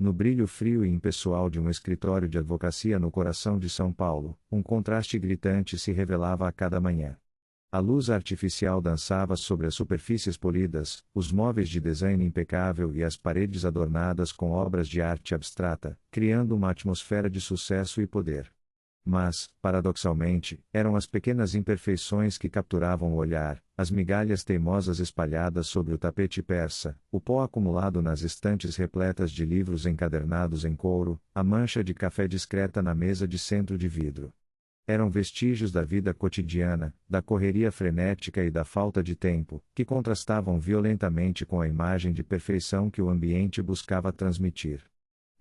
No brilho frio e impessoal de um escritório de advocacia no coração de São Paulo, um contraste gritante se revelava a cada manhã. A luz artificial dançava sobre as superfícies polidas, os móveis de design impecável e as paredes adornadas com obras de arte abstrata, criando uma atmosfera de sucesso e poder. Mas, paradoxalmente, eram as pequenas imperfeições que capturavam o olhar, as migalhas teimosas espalhadas sobre o tapete persa, o pó acumulado nas estantes repletas de livros encadernados em couro, a mancha de café discreta na mesa de centro de vidro. Eram vestígios da vida cotidiana, da correria frenética e da falta de tempo, que contrastavam violentamente com a imagem de perfeição que o ambiente buscava transmitir.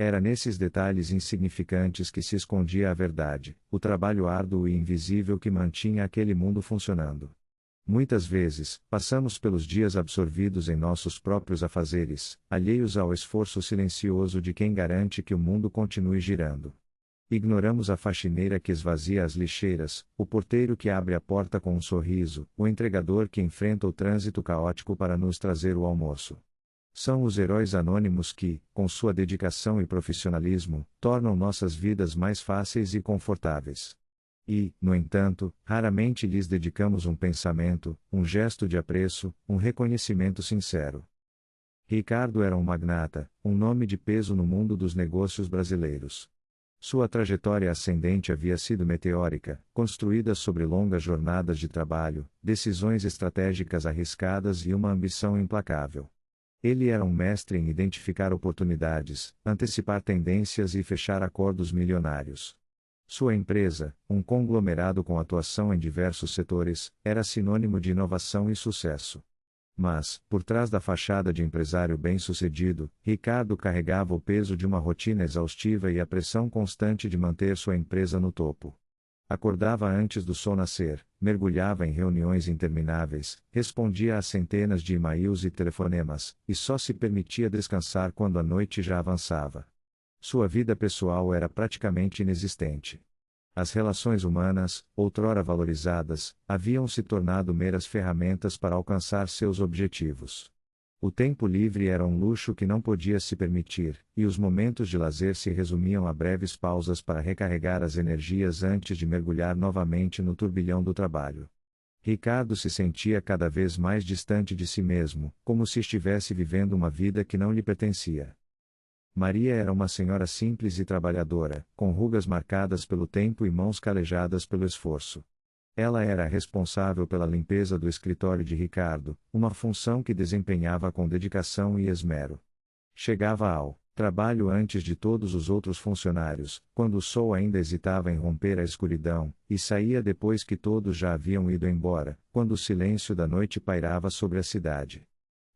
Era nesses detalhes insignificantes que se escondia a verdade, o trabalho árduo e invisível que mantinha aquele mundo funcionando. Muitas vezes, passamos pelos dias absorvidos em nossos próprios afazeres, alheios ao esforço silencioso de quem garante que o mundo continue girando. Ignoramos a faxineira que esvazia as lixeiras, o porteiro que abre a porta com um sorriso, o entregador que enfrenta o trânsito caótico para nos trazer o almoço. São os heróis anônimos que, com sua dedicação e profissionalismo, tornam nossas vidas mais fáceis e confortáveis. E, no entanto, raramente lhes dedicamos um pensamento, um gesto de apreço, um reconhecimento sincero. Ricardo era um magnata, um nome de peso no mundo dos negócios brasileiros. Sua trajetória ascendente havia sido meteórica, construída sobre longas jornadas de trabalho, decisões estratégicas arriscadas e uma ambição implacável. Ele era um mestre em identificar oportunidades, antecipar tendências e fechar acordos milionários. Sua empresa, um conglomerado com atuação em diversos setores, era sinônimo de inovação e sucesso. Mas, por trás da fachada de empresário bem-sucedido, Ricardo carregava o peso de uma rotina exaustiva e a pressão constante de manter sua empresa no topo. Acordava antes do sol nascer, mergulhava em reuniões intermináveis, respondia a centenas de e-mails e telefonemas, e só se permitia descansar quando a noite já avançava. Sua vida pessoal era praticamente inexistente. As relações humanas, outrora valorizadas, haviam se tornado meras ferramentas para alcançar seus objetivos. O tempo livre era um luxo que não podia se permitir, e os momentos de lazer se resumiam a breves pausas para recarregar as energias antes de mergulhar novamente no turbilhão do trabalho. Ricardo se sentia cada vez mais distante de si mesmo, como se estivesse vivendo uma vida que não lhe pertencia. Maria era uma senhora simples e trabalhadora, com rugas marcadas pelo tempo e mãos calejadas pelo esforço. Ela era responsável pela limpeza do escritório de Ricardo, uma função que desempenhava com dedicação e esmero. Chegava ao trabalho antes de todos os outros funcionários, quando o sol ainda hesitava em romper a escuridão, e saía depois que todos já haviam ido embora, quando o silêncio da noite pairava sobre a cidade.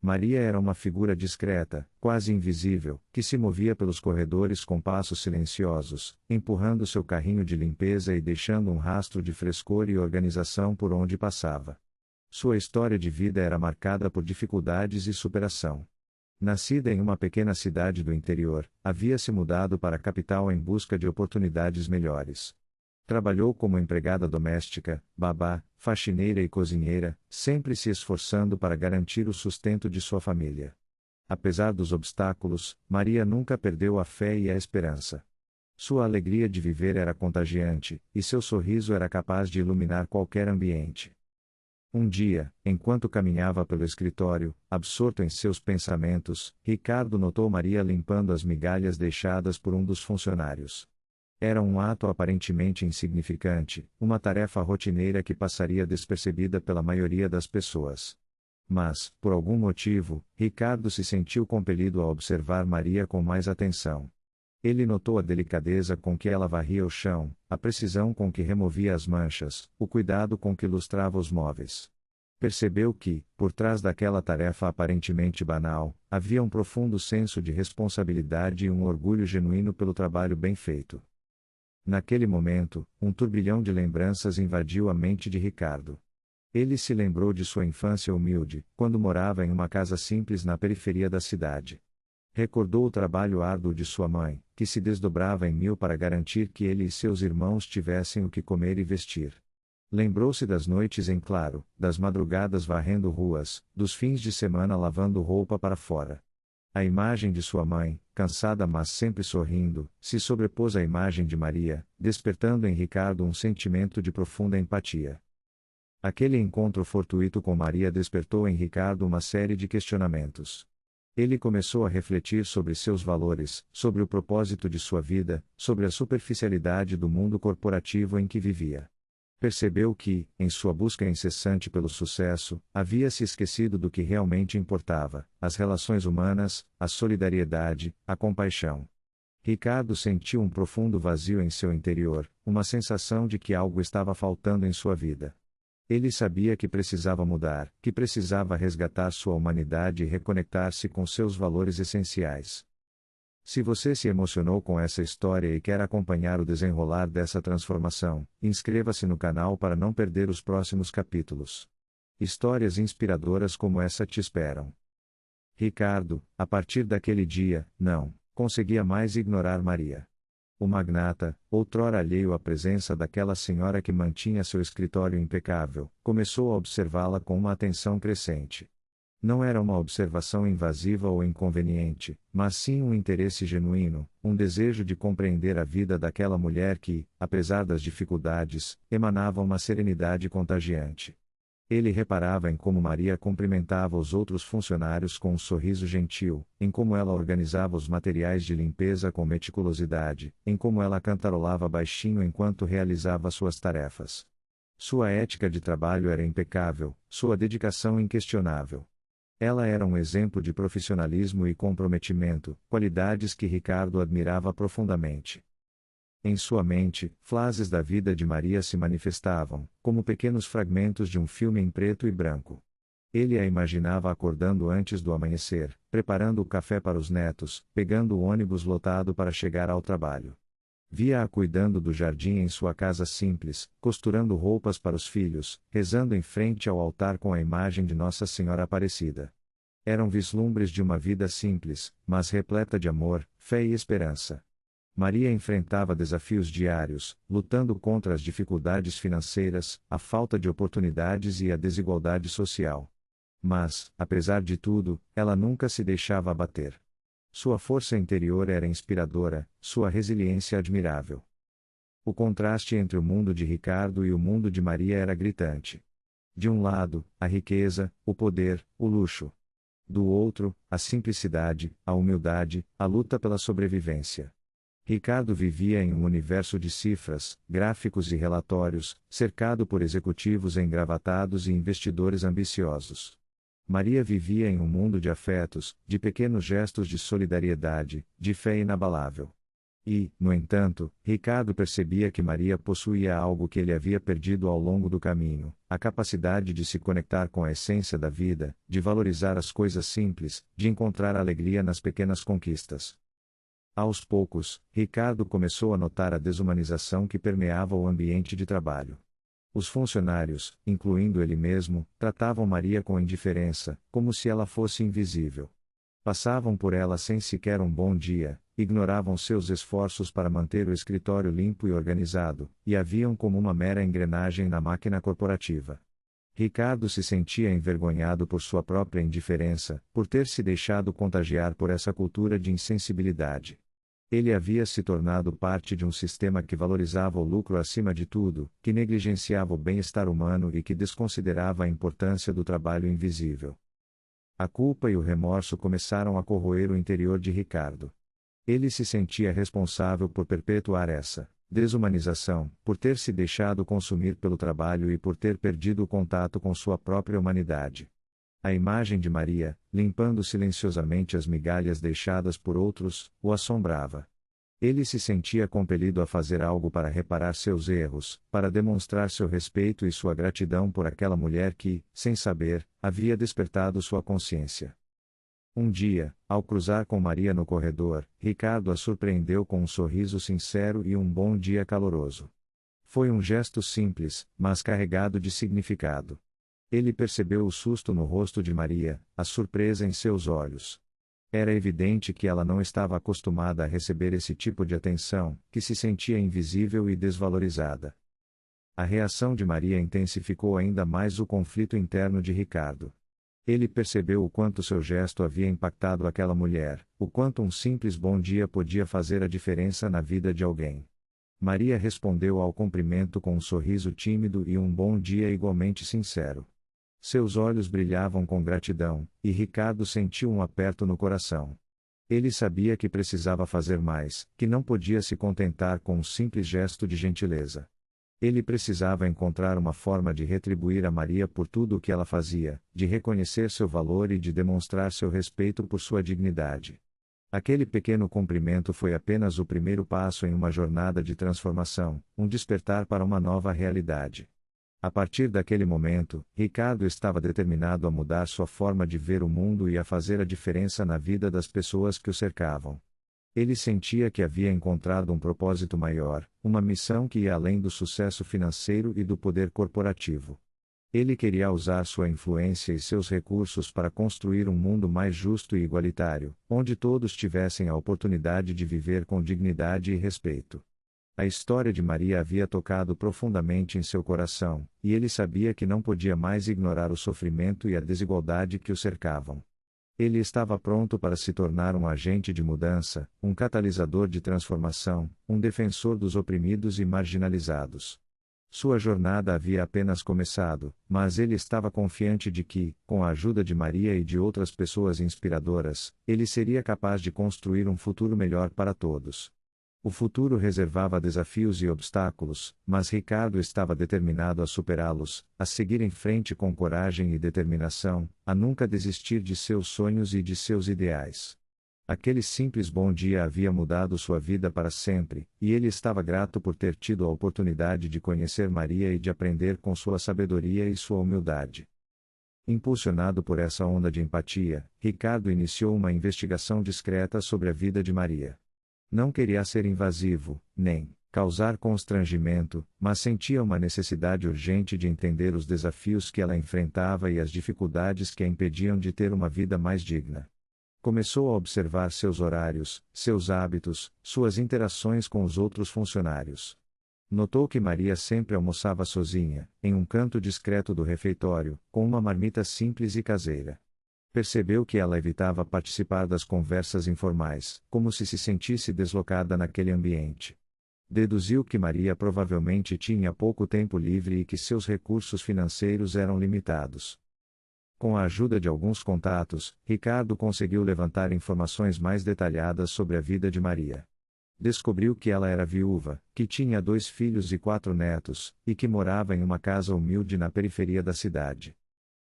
Maria era uma figura discreta, quase invisível, que se movia pelos corredores com passos silenciosos, empurrando seu carrinho de limpeza e deixando um rastro de frescor e organização por onde passava. Sua história de vida era marcada por dificuldades e superação. Nascida em uma pequena cidade do interior, havia se mudado para a capital em busca de oportunidades melhores. Trabalhou como empregada doméstica, babá, faxineira e cozinheira, sempre se esforçando para garantir o sustento de sua família. Apesar dos obstáculos, Maria nunca perdeu a fé e a esperança. Sua alegria de viver era contagiante, e seu sorriso era capaz de iluminar qualquer ambiente. Um dia, enquanto caminhava pelo escritório, absorto em seus pensamentos, Ricardo notou Maria limpando as migalhas deixadas por um dos funcionários. Era um ato aparentemente insignificante, uma tarefa rotineira que passaria despercebida pela maioria das pessoas. Mas, por algum motivo, Ricardo se sentiu compelido a observar Maria com mais atenção. Ele notou a delicadeza com que ela varria o chão, a precisão com que removia as manchas, o cuidado com que lustrava os móveis. Percebeu que, por trás daquela tarefa aparentemente banal, havia um profundo senso de responsabilidade e um orgulho genuíno pelo trabalho bem feito. Naquele momento, um turbilhão de lembranças invadiu a mente de Ricardo. Ele se lembrou de sua infância humilde, quando morava em uma casa simples na periferia da cidade. Recordou o trabalho árduo de sua mãe, que se desdobrava em mil para garantir que ele e seus irmãos tivessem o que comer e vestir. Lembrou-se das noites em claro, das madrugadas varrendo ruas, dos fins de semana lavando roupa para fora. A imagem de sua mãe, cansada mas sempre sorrindo, se sobrepôs à imagem de Maria, despertando em Ricardo um sentimento de profunda empatia. Aquele encontro fortuito com Maria despertou em Ricardo uma série de questionamentos. Ele começou a refletir sobre seus valores, sobre o propósito de sua vida, sobre a superficialidade do mundo corporativo em que vivia. Percebeu que, em sua busca incessante pelo sucesso, havia se esquecido do que realmente importava: as relações humanas, a solidariedade, a compaixão. Ricardo sentiu um profundo vazio em seu interior, uma sensação de que algo estava faltando em sua vida. Ele sabia que precisava mudar, que precisava resgatar sua humanidade e reconectar-se com seus valores essenciais. Se você se emocionou com essa história e quer acompanhar o desenrolar dessa transformação, inscreva-se no canal para não perder os próximos capítulos. Histórias inspiradoras como essa te esperam. Ricardo, a partir daquele dia, não conseguia mais ignorar Maria. O magnata, outrora alheio à presença daquela senhora que mantinha seu escritório impecável, começou a observá-la com uma atenção crescente. Não era uma observação invasiva ou inconveniente, mas sim um interesse genuíno, um desejo de compreender a vida daquela mulher que, apesar das dificuldades, emanava uma serenidade contagiante. Ele reparava em como Maria cumprimentava os outros funcionários com um sorriso gentil, em como ela organizava os materiais de limpeza com meticulosidade, em como ela cantarolava baixinho enquanto realizava suas tarefas. Sua ética de trabalho era impecável, sua dedicação inquestionável. Ela era um exemplo de profissionalismo e comprometimento, qualidades que Ricardo admirava profundamente. Em sua mente, flashes da vida de Maria se manifestavam, como pequenos fragmentos de um filme em preto e branco. Ele a imaginava acordando antes do amanhecer, preparando o café para os netos, pegando o ônibus lotado para chegar ao trabalho. Via-a cuidando do jardim em sua casa simples, costurando roupas para os filhos, rezando em frente ao altar com a imagem de Nossa Senhora Aparecida. Eram vislumbres de uma vida simples, mas repleta de amor, fé e esperança. Maria enfrentava desafios diários, lutando contra as dificuldades financeiras, a falta de oportunidades e a desigualdade social. Mas, apesar de tudo, ela nunca se deixava abater. Sua força interior era inspiradora, sua resiliência admirável. O contraste entre o mundo de Ricardo e o mundo de Maria era gritante. De um lado, a riqueza, o poder, o luxo. Do outro, a simplicidade, a humildade, a luta pela sobrevivência. Ricardo vivia em um universo de cifras, gráficos e relatórios, cercado por executivos engravatados e investidores ambiciosos. Maria vivia em um mundo de afetos, de pequenos gestos de solidariedade, de fé inabalável. E, no entanto, Ricardo percebia que Maria possuía algo que ele havia perdido ao longo do caminho: a capacidade de se conectar com a essência da vida, de valorizar as coisas simples, de encontrar alegria nas pequenas conquistas. Aos poucos, Ricardo começou a notar a desumanização que permeava o ambiente de trabalho. Os funcionários, incluindo ele mesmo, tratavam Maria com indiferença, como se ela fosse invisível. Passavam por ela sem sequer um bom dia, ignoravam seus esforços para manter o escritório limpo e organizado, e a viam como uma mera engrenagem na máquina corporativa. Ricardo se sentia envergonhado por sua própria indiferença, por ter se deixado contagiar por essa cultura de insensibilidade. Ele havia se tornado parte de um sistema que valorizava o lucro acima de tudo, que negligenciava o bem-estar humano e que desconsiderava a importância do trabalho invisível. A culpa e o remorso começaram a corroer o interior de Ricardo. Ele se sentia responsável por perpetuar essa desumanização, por ter se deixado consumir pelo trabalho e por ter perdido o contato com sua própria humanidade. A imagem de Maria, limpando silenciosamente as migalhas deixadas por outros, o assombrava. Ele se sentia compelido a fazer algo para reparar seus erros, para demonstrar seu respeito e sua gratidão por aquela mulher que, sem saber, havia despertado sua consciência. Um dia, ao cruzar com Maria no corredor, Ricardo a surpreendeu com um sorriso sincero e um bom dia caloroso. Foi um gesto simples, mas carregado de significado. Ele percebeu o susto no rosto de Maria, a surpresa em seus olhos. Era evidente que ela não estava acostumada a receber esse tipo de atenção, que se sentia invisível e desvalorizada. A reação de Maria intensificou ainda mais o conflito interno de Ricardo. Ele percebeu o quanto seu gesto havia impactado aquela mulher, o quanto um simples bom dia podia fazer a diferença na vida de alguém. Maria respondeu ao cumprimento com um sorriso tímido e um bom dia igualmente sincero. Seus olhos brilhavam com gratidão, e Ricardo sentiu um aperto no coração. Ele sabia que precisava fazer mais, que não podia se contentar com um simples gesto de gentileza. Ele precisava encontrar uma forma de retribuir a Maria por tudo o que ela fazia, de reconhecer seu valor e de demonstrar seu respeito por sua dignidade. Aquele pequeno cumprimento foi apenas o primeiro passo em uma jornada de transformação, um despertar para uma nova realidade. A partir daquele momento, Ricardo estava determinado a mudar sua forma de ver o mundo e a fazer a diferença na vida das pessoas que o cercavam. Ele sentia que havia encontrado um propósito maior, uma missão que ia além do sucesso financeiro e do poder corporativo. Ele queria usar sua influência e seus recursos para construir um mundo mais justo e igualitário, onde todos tivessem a oportunidade de viver com dignidade e respeito. A história de Maria havia tocado profundamente em seu coração, e ele sabia que não podia mais ignorar o sofrimento e a desigualdade que o cercavam. Ele estava pronto para se tornar um agente de mudança, um catalisador de transformação, um defensor dos oprimidos e marginalizados. Sua jornada havia apenas começado, mas ele estava confiante de que, com a ajuda de Maria e de outras pessoas inspiradoras, ele seria capaz de construir um futuro melhor para todos. O futuro reservava desafios e obstáculos, mas Ricardo estava determinado a superá-los, a seguir em frente com coragem e determinação, a nunca desistir de seus sonhos e de seus ideais. Aquele simples bom dia havia mudado sua vida para sempre, e ele estava grato por ter tido a oportunidade de conhecer Maria e de aprender com sua sabedoria e sua humildade. Impulsionado por essa onda de empatia, Ricardo iniciou uma investigação discreta sobre a vida de Maria. Não queria ser invasivo, nem causar constrangimento, mas sentia uma necessidade urgente de entender os desafios que ela enfrentava e as dificuldades que a impediam de ter uma vida mais digna. Começou a observar seus horários, seus hábitos, suas interações com os outros funcionários. Notou que Maria sempre almoçava sozinha, em um canto discreto do refeitório, com uma marmita simples e caseira. Percebeu que ela evitava participar das conversas informais, como se sentisse deslocada naquele ambiente. Deduziu que Maria provavelmente tinha pouco tempo livre e que seus recursos financeiros eram limitados. Com a ajuda de alguns contatos, Ricardo conseguiu levantar informações mais detalhadas sobre a vida de Maria. Descobriu que ela era viúva, que tinha 2 filhos e 4 netos, e que morava em uma casa humilde na periferia da cidade.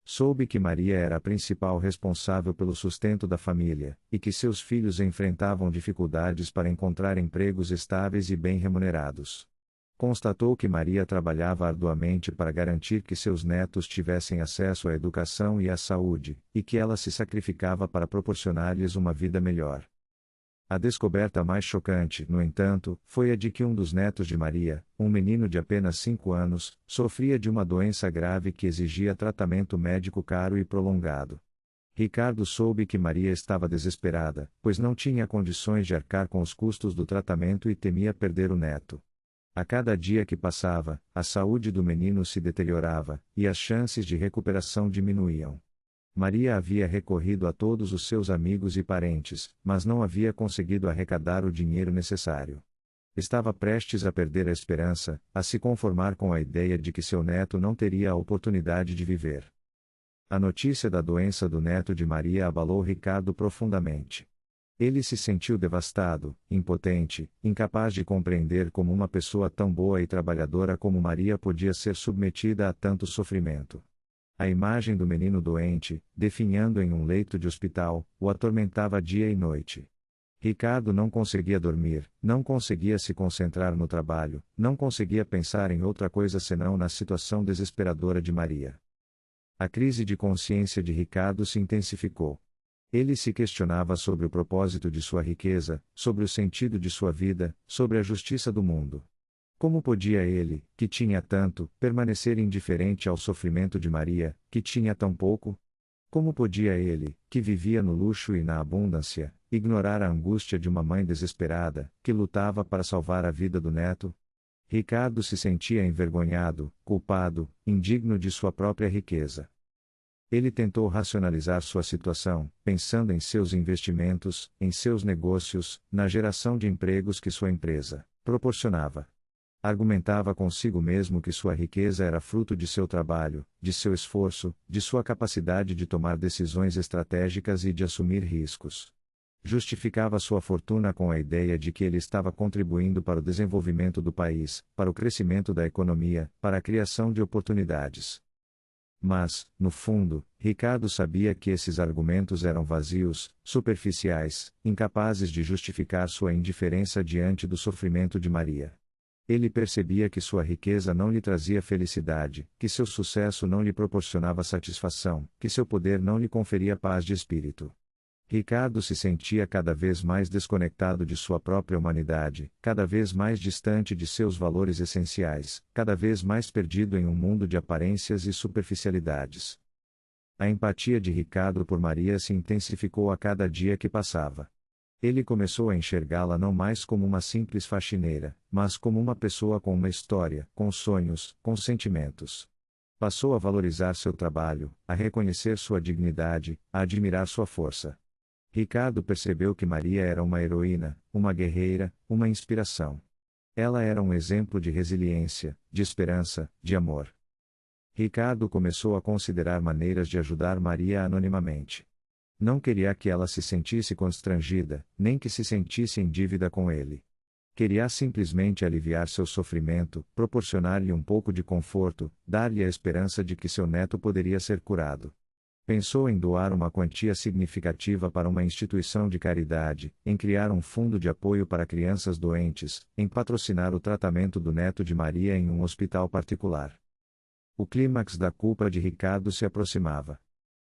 Soube que Maria era a principal responsável pelo sustento da família, e que seus filhos enfrentavam dificuldades para encontrar empregos estáveis e bem remunerados. Constatou que Maria trabalhava arduamente para garantir que seus netos tivessem acesso à educação e à saúde, e que ela se sacrificava para proporcionar-lhes uma vida melhor. A descoberta mais chocante, no entanto, foi a de que um dos netos de Maria, um menino de apenas 5 anos, sofria de uma doença grave que exigia tratamento médico caro e prolongado. Ricardo soube que Maria estava desesperada, pois não tinha condições de arcar com os custos do tratamento e temia perder o neto. A cada dia que passava, a saúde do menino se deteriorava, e as chances de recuperação diminuíam. Maria havia recorrido a todos os seus amigos e parentes, mas não havia conseguido arrecadar o dinheiro necessário. Estava prestes a perder a esperança, a se conformar com a ideia de que seu neto não teria a oportunidade de viver. A notícia da doença do neto de Maria abalou Ricardo profundamente. Ele se sentiu devastado, impotente, incapaz de compreender como uma pessoa tão boa e trabalhadora como Maria podia ser submetida a tanto sofrimento. A imagem do menino doente, definhando em um leito de hospital, o atormentava dia e noite. Ricardo não conseguia dormir, não conseguia se concentrar no trabalho, não conseguia pensar em outra coisa senão na situação desesperadora de Maria. A crise de consciência de Ricardo se intensificou. Ele se questionava sobre o propósito de sua riqueza, sobre o sentido de sua vida, sobre a justiça do mundo. Como podia ele, que tinha tanto, permanecer indiferente ao sofrimento de Maria, que tinha tão pouco? Como podia ele, que vivia no luxo e na abundância, ignorar a angústia de uma mãe desesperada, que lutava para salvar a vida do neto? Ricardo se sentia envergonhado, culpado, indigno de sua própria riqueza. Ele tentou racionalizar sua situação, pensando em seus investimentos, em seus negócios, na geração de empregos que sua empresa proporcionava. Argumentava consigo mesmo que sua riqueza era fruto de seu trabalho, de seu esforço, de sua capacidade de tomar decisões estratégicas e de assumir riscos. Justificava sua fortuna com a ideia de que ele estava contribuindo para o desenvolvimento do país, para o crescimento da economia, para a criação de oportunidades. Mas, no fundo, Ricardo sabia que esses argumentos eram vazios, superficiais, incapazes de justificar sua indiferença diante do sofrimento de Maria. Ele percebia que sua riqueza não lhe trazia felicidade, que seu sucesso não lhe proporcionava satisfação, que seu poder não lhe conferia paz de espírito. Ricardo se sentia cada vez mais desconectado de sua própria humanidade, cada vez mais distante de seus valores essenciais, cada vez mais perdido em um mundo de aparências e superficialidades. A empatia de Ricardo por Maria se intensificou a cada dia que passava. Ele começou a enxergá-la não mais como uma simples faxineira, mas como uma pessoa com uma história, com sonhos, com sentimentos. Passou a valorizar seu trabalho, a reconhecer sua dignidade, a admirar sua força. Ricardo percebeu que Maria era uma heroína, uma guerreira, uma inspiração. Ela era um exemplo de resiliência, de esperança, de amor. Ricardo começou a considerar maneiras de ajudar Maria anonimamente. Não queria que ela se sentisse constrangida, nem que se sentisse em dívida com ele. Queria simplesmente aliviar seu sofrimento, proporcionar-lhe um pouco de conforto, dar-lhe a esperança de que seu neto poderia ser curado. Pensou em doar uma quantia significativa para uma instituição de caridade, em criar um fundo de apoio para crianças doentes, em patrocinar o tratamento do neto de Maria em um hospital particular. O clímax da culpa de Ricardo se aproximava.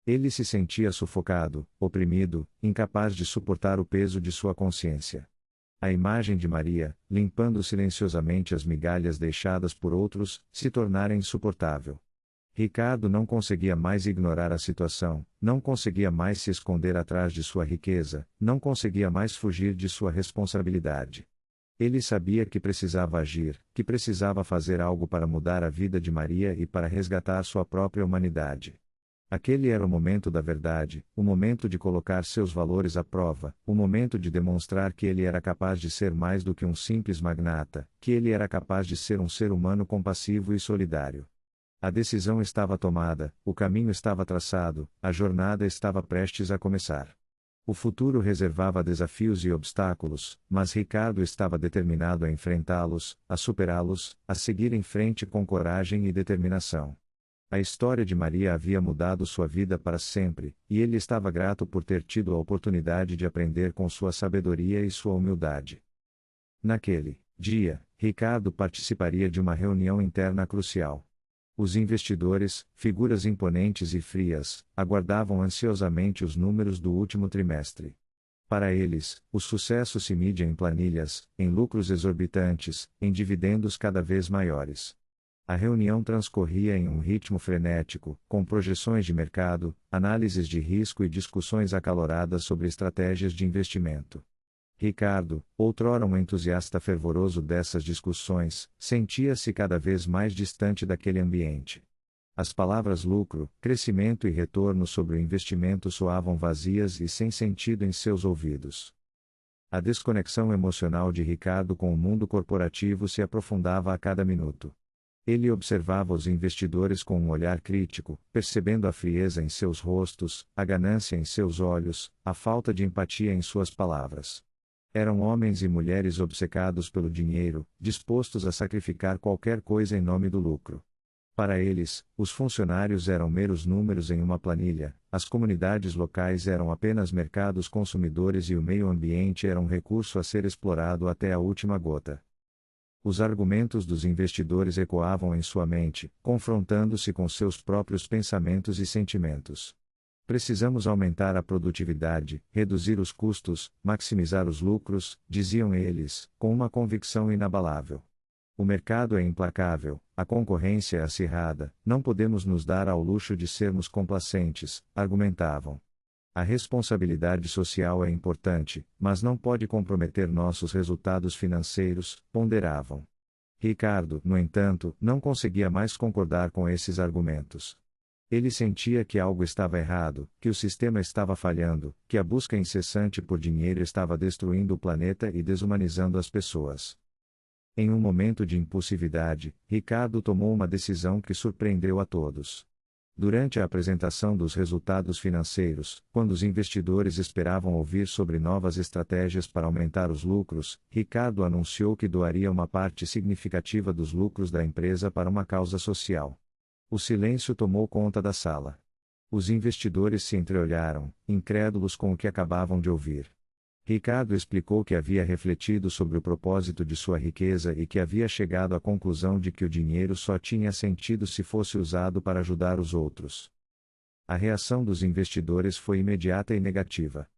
Ele se sentia sufocado, oprimido, incapaz de suportar o peso de sua consciência. A imagem de Maria, limpando silenciosamente as migalhas deixadas por outros, se tornara insuportável. Ricardo não conseguia mais ignorar a situação, não conseguia mais se esconder atrás de sua riqueza, não conseguia mais fugir de sua responsabilidade. Ele sabia que precisava agir, que precisava fazer algo para mudar a vida de Maria e para resgatar sua própria humanidade. Aquele era o momento da verdade, o momento de colocar seus valores à prova, o momento de demonstrar que ele era capaz de ser mais do que um simples magnata, que ele era capaz de ser um ser humano compassivo e solidário. A decisão estava tomada, o caminho estava traçado, a jornada estava prestes a começar. O futuro reservava desafios e obstáculos, mas Ricardo estava determinado a enfrentá-los, a superá-los, a seguir em frente com coragem e determinação. A história de Maria havia mudado sua vida para sempre, e ele estava grato por ter tido a oportunidade de aprender com sua sabedoria e sua humildade. Naquele dia, Ricardo participaria de uma reunião interna crucial. Os investidores, figuras imponentes e frias, aguardavam ansiosamente os números do último trimestre. Para eles, o sucesso se media em planilhas, em lucros exorbitantes, em dividendos cada vez maiores. A reunião transcorria em um ritmo frenético, com projeções de mercado, análises de risco e discussões acaloradas sobre estratégias de investimento. Ricardo, outrora um entusiasta fervoroso dessas discussões, sentia-se cada vez mais distante daquele ambiente. As palavras lucro, crescimento e retorno sobre o investimento soavam vazias e sem sentido em seus ouvidos. A desconexão emocional de Ricardo com o mundo corporativo se aprofundava a cada minuto. Ele observava os investidores com um olhar crítico, percebendo a frieza em seus rostos, a ganância em seus olhos, a falta de empatia em suas palavras. Eram homens e mulheres obcecados pelo dinheiro, dispostos a sacrificar qualquer coisa em nome do lucro. Para eles, os funcionários eram meros números em uma planilha, as comunidades locais eram apenas mercados consumidores e o meio ambiente era um recurso a ser explorado até a última gota. Os argumentos dos investidores ecoavam em sua mente, confrontando-se com seus próprios pensamentos e sentimentos. Precisamos aumentar a produtividade, reduzir os custos, maximizar os lucros, diziam eles, com uma convicção inabalável. O mercado é implacável, a concorrência é acirrada, não podemos nos dar ao luxo de sermos complacentes, argumentavam. A responsabilidade social é importante, mas não pode comprometer nossos resultados financeiros, ponderavam. Ricardo, no entanto, não conseguia mais concordar com esses argumentos. Ele sentia que algo estava errado, que o sistema estava falhando, que a busca incessante por dinheiro estava destruindo o planeta e desumanizando as pessoas. Em um momento de impulsividade, Ricardo tomou uma decisão que surpreendeu a todos. Durante a apresentação dos resultados financeiros, quando os investidores esperavam ouvir sobre novas estratégias para aumentar os lucros, Ricardo anunciou que doaria uma parte significativa dos lucros da empresa para uma causa social. O silêncio tomou conta da sala. Os investidores se entreolharam, incrédulos com o que acabavam de ouvir. Ricardo explicou que havia refletido sobre o propósito de sua riqueza e que havia chegado à conclusão de que o dinheiro só tinha sentido se fosse usado para ajudar os outros. A reação dos investidores foi imediata e negativa.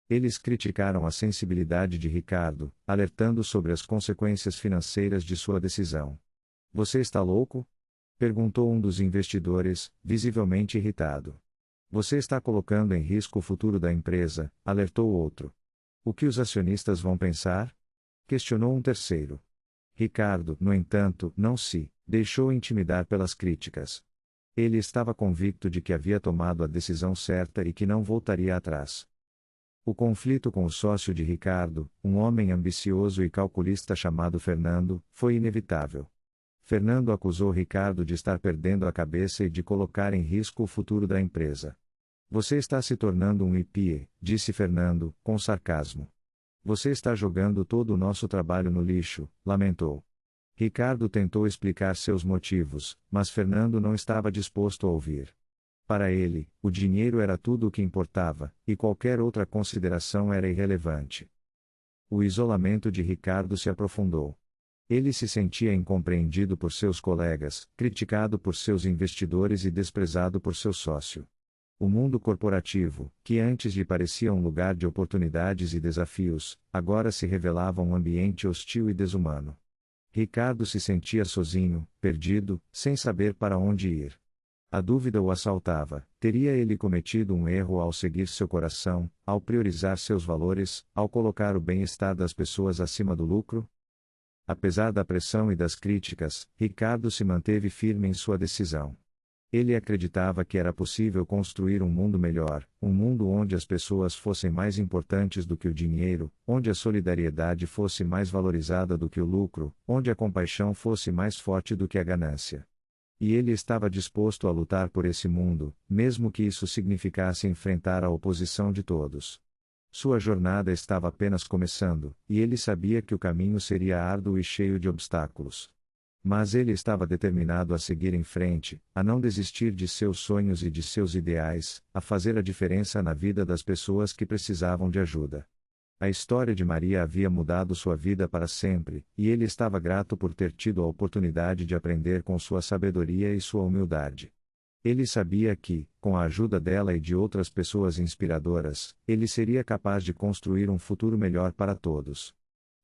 Eles criticaram a sensibilidade de Ricardo, alertando sobre as consequências financeiras de sua decisão. "Você está louco?" perguntou um dos investidores, visivelmente irritado. "Você está colocando em risco o futuro da empresa", alertou outro. "O que os acionistas vão pensar?" questionou um terceiro. Ricardo, no entanto, não se deixou intimidar pelas críticas. Ele estava convicto de que havia tomado a decisão certa e que não voltaria atrás. O conflito com o sócio de Ricardo, um homem ambicioso e calculista chamado Fernando, foi inevitável. Fernando acusou Ricardo de estar perdendo a cabeça e de colocar em risco o futuro da empresa. "Você está se tornando um hippie", disse Fernando, com sarcasmo. "Você está jogando todo o nosso trabalho no lixo", lamentou. Ricardo tentou explicar seus motivos, mas Fernando não estava disposto a ouvir. Para ele, o dinheiro era tudo o que importava, e qualquer outra consideração era irrelevante. O isolamento de Ricardo se aprofundou. Ele se sentia incompreendido por seus colegas, criticado por seus investidores e desprezado por seu sócio. O mundo corporativo, que antes lhe parecia um lugar de oportunidades e desafios, agora se revelava um ambiente hostil e desumano. Ricardo se sentia sozinho, perdido, sem saber para onde ir. A dúvida o assaltava: teria ele cometido um erro ao seguir seu coração, ao priorizar seus valores, ao colocar o bem-estar das pessoas acima do lucro? Apesar da pressão e das críticas, Ricardo se manteve firme em sua decisão. Ele acreditava que era possível construir um mundo melhor, um mundo onde as pessoas fossem mais importantes do que o dinheiro, onde a solidariedade fosse mais valorizada do que o lucro, onde a compaixão fosse mais forte do que a ganância. E ele estava disposto a lutar por esse mundo, mesmo que isso significasse enfrentar a oposição de todos. Sua jornada estava apenas começando, e ele sabia que o caminho seria árduo e cheio de obstáculos. Mas ele estava determinado a seguir em frente, a não desistir de seus sonhos e de seus ideais, a fazer a diferença na vida das pessoas que precisavam de ajuda. A história de Maria havia mudado sua vida para sempre, e ele estava grato por ter tido a oportunidade de aprender com sua sabedoria e sua humildade. Ele sabia que, com a ajuda dela e de outras pessoas inspiradoras, ele seria capaz de construir um futuro melhor para todos.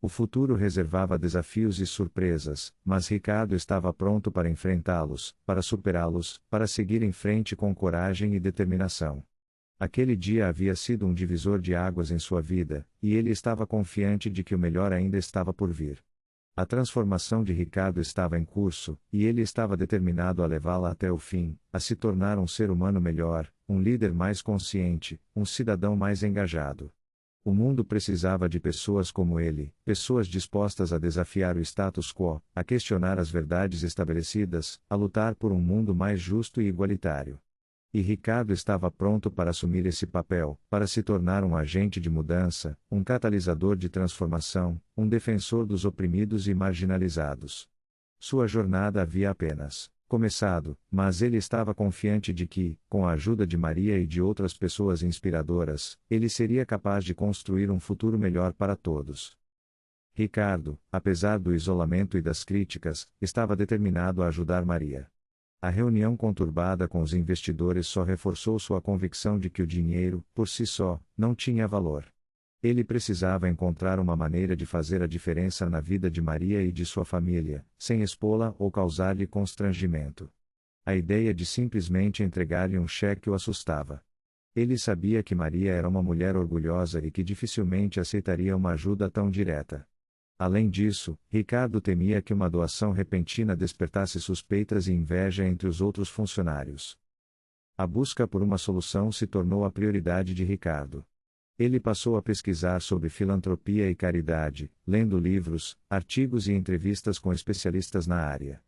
O futuro reservava desafios e surpresas, mas Ricardo estava pronto para enfrentá-los, para superá-los, para seguir em frente com coragem e determinação. Aquele dia havia sido um divisor de águas em sua vida, e ele estava confiante de que o melhor ainda estava por vir. A transformação de Ricardo estava em curso, e ele estava determinado a levá-la até o fim, a se tornar um ser humano melhor, um líder mais consciente, um cidadão mais engajado. O mundo precisava de pessoas como ele, pessoas dispostas a desafiar o status quo, a questionar as verdades estabelecidas, a lutar por um mundo mais justo e igualitário. E Ricardo estava pronto para assumir esse papel, para se tornar um agente de mudança, um catalisador de transformação, um defensor dos oprimidos e marginalizados. Sua jornada havia apenas começado, mas ele estava confiante de que, com a ajuda de Maria e de outras pessoas inspiradoras, ele seria capaz de construir um futuro melhor para todos. Ricardo, apesar do isolamento e das críticas, estava determinado a ajudar Maria. A reunião conturbada com os investidores só reforçou sua convicção de que o dinheiro, por si só, não tinha valor. Ele precisava encontrar uma maneira de fazer a diferença na vida de Maria e de sua família, sem expô-la ou causar-lhe constrangimento. A ideia de simplesmente entregar-lhe um cheque o assustava. Ele sabia que Maria era uma mulher orgulhosa e que dificilmente aceitaria uma ajuda tão direta. Além disso, Ricardo temia que uma doação repentina despertasse suspeitas e inveja entre os outros funcionários. A busca por uma solução se tornou a prioridade de Ricardo. Ele passou a pesquisar sobre filantropia e caridade, lendo livros, artigos e entrevistas com especialistas na área.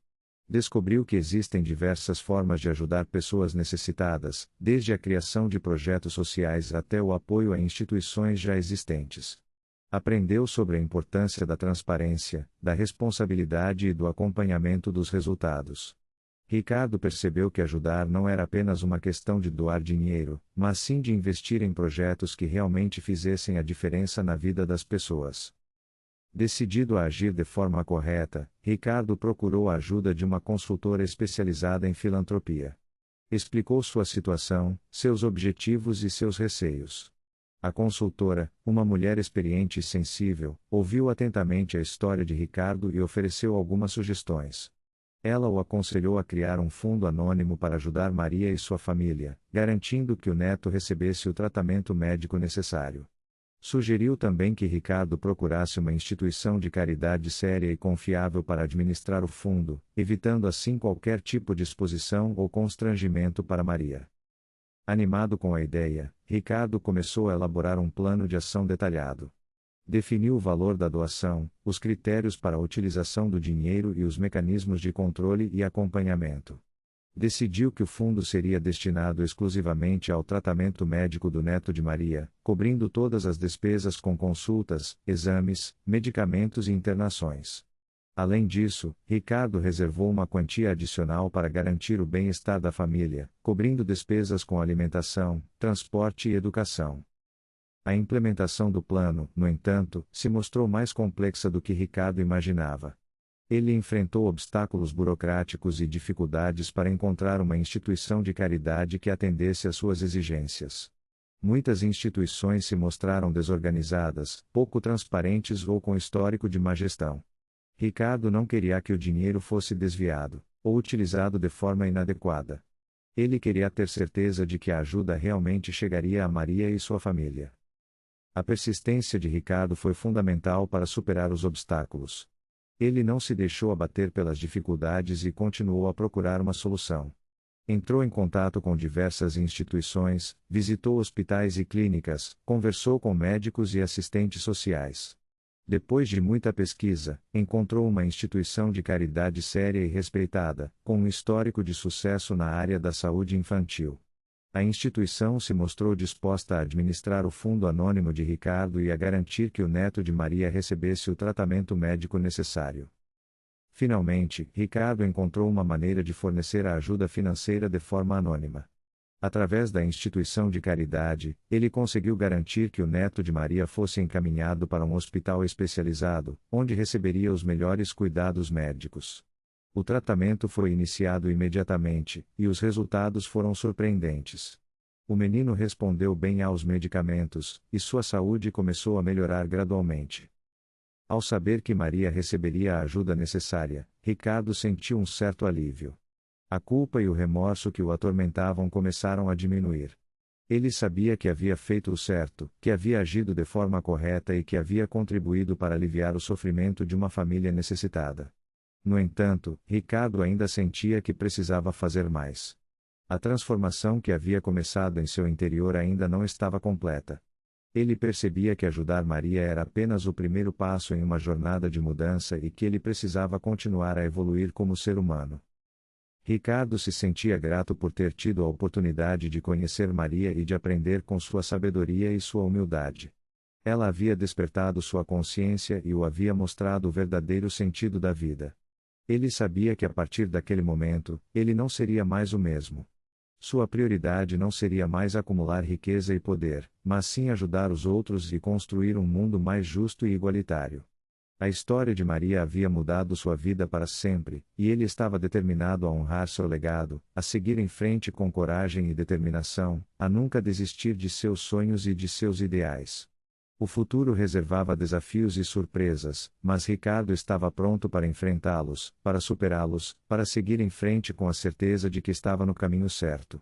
Descobriu que existem diversas formas de ajudar pessoas necessitadas, desde a criação de projetos sociais até o apoio a instituições já existentes. Aprendeu sobre a importância da transparência, da responsabilidade e do acompanhamento dos resultados. Ricardo percebeu que ajudar não era apenas uma questão de doar dinheiro, mas sim de investir em projetos que realmente fizessem a diferença na vida das pessoas. Decidido a agir de forma correta, Ricardo procurou a ajuda de uma consultora especializada em filantropia. Explicou sua situação, seus objetivos e seus receios. A consultora, uma mulher experiente e sensível, ouviu atentamente a história de Ricardo e ofereceu algumas sugestões. Ela o aconselhou a criar um fundo anônimo para ajudar Maria e sua família, garantindo que o neto recebesse o tratamento médico necessário. Sugeriu também que Ricardo procurasse uma instituição de caridade séria e confiável para administrar o fundo, evitando assim qualquer tipo de exposição ou constrangimento para Maria. Animado com a ideia, Ricardo começou a elaborar um plano de ação detalhado. Definiu o valor da doação, os critérios para a utilização do dinheiro e os mecanismos de controle e acompanhamento. Decidiu que o fundo seria destinado exclusivamente ao tratamento médico do neto de Maria, cobrindo todas as despesas com consultas, exames, medicamentos e internações. Além disso, Ricardo reservou uma quantia adicional para garantir o bem-estar da família, cobrindo despesas com alimentação, transporte e educação. A implementação do plano, no entanto, se mostrou mais complexa do que Ricardo imaginava. Ele enfrentou obstáculos burocráticos e dificuldades para encontrar uma instituição de caridade que atendesse às suas exigências. Muitas instituições se mostraram desorganizadas, pouco transparentes ou com histórico de má gestão. Ricardo não queria que o dinheiro fosse desviado, ou utilizado de forma inadequada. Ele queria ter certeza de que a ajuda realmente chegaria a Maria e sua família. A persistência de Ricardo foi fundamental para superar os obstáculos. Ele não se deixou abater pelas dificuldades e continuou a procurar uma solução. Entrou em contato com diversas instituições, visitou hospitais e clínicas, conversou com médicos e assistentes sociais. Depois de muita pesquisa, encontrou uma instituição de caridade séria e respeitada, com um histórico de sucesso na área da saúde infantil. A instituição se mostrou disposta a administrar o fundo anônimo de Ricardo e a garantir que o neto de Maria recebesse o tratamento médico necessário. Finalmente, Ricardo encontrou uma maneira de fornecer a ajuda financeira de forma anônima. Através da instituição de caridade, ele conseguiu garantir que o neto de Maria fosse encaminhado para um hospital especializado, onde receberia os melhores cuidados médicos. O tratamento foi iniciado imediatamente, e os resultados foram surpreendentes. O menino respondeu bem aos medicamentos, e sua saúde começou a melhorar gradualmente. Ao saber que Maria receberia a ajuda necessária, Ricardo sentiu um certo alívio. A culpa e o remorso que o atormentavam começaram a diminuir. Ele sabia que havia feito o certo, que havia agido de forma correta e que havia contribuído para aliviar o sofrimento de uma família necessitada. No entanto, Ricardo ainda sentia que precisava fazer mais. A transformação que havia começado em seu interior ainda não estava completa. Ele percebia que ajudar Maria era apenas o primeiro passo em uma jornada de mudança e que ele precisava continuar a evoluir como ser humano. Ricardo se sentia grato por ter tido a oportunidade de conhecer Maria e de aprender com sua sabedoria e sua humildade. Ela havia despertado sua consciência e o havia mostrado o verdadeiro sentido da vida. Ele sabia que a partir daquele momento, ele não seria mais o mesmo. Sua prioridade não seria mais acumular riqueza e poder, mas sim ajudar os outros e construir um mundo mais justo e igualitário. A história de Maria havia mudado sua vida para sempre, e ele estava determinado a honrar seu legado, a seguir em frente com coragem e determinação, a nunca desistir de seus sonhos e de seus ideais. O futuro reservava desafios e surpresas, mas Ricardo estava pronto para enfrentá-los, para superá-los, para seguir em frente com a certeza de que estava no caminho certo.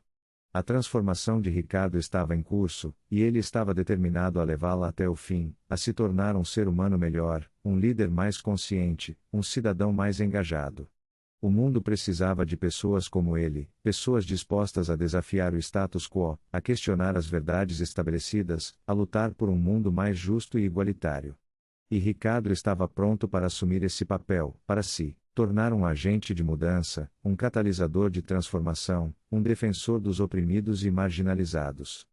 A transformação de Ricardo estava em curso, e ele estava determinado a levá-la até o fim, a se tornar um ser humano melhor, um líder mais consciente, um cidadão mais engajado. O mundo precisava de pessoas como ele, pessoas dispostas a desafiar o status quo, a questionar as verdades estabelecidas, a lutar por um mundo mais justo e igualitário. E Ricardo estava pronto para assumir esse papel, para se tornar um agente de mudança, um catalisador de transformação, um defensor dos oprimidos e marginalizados.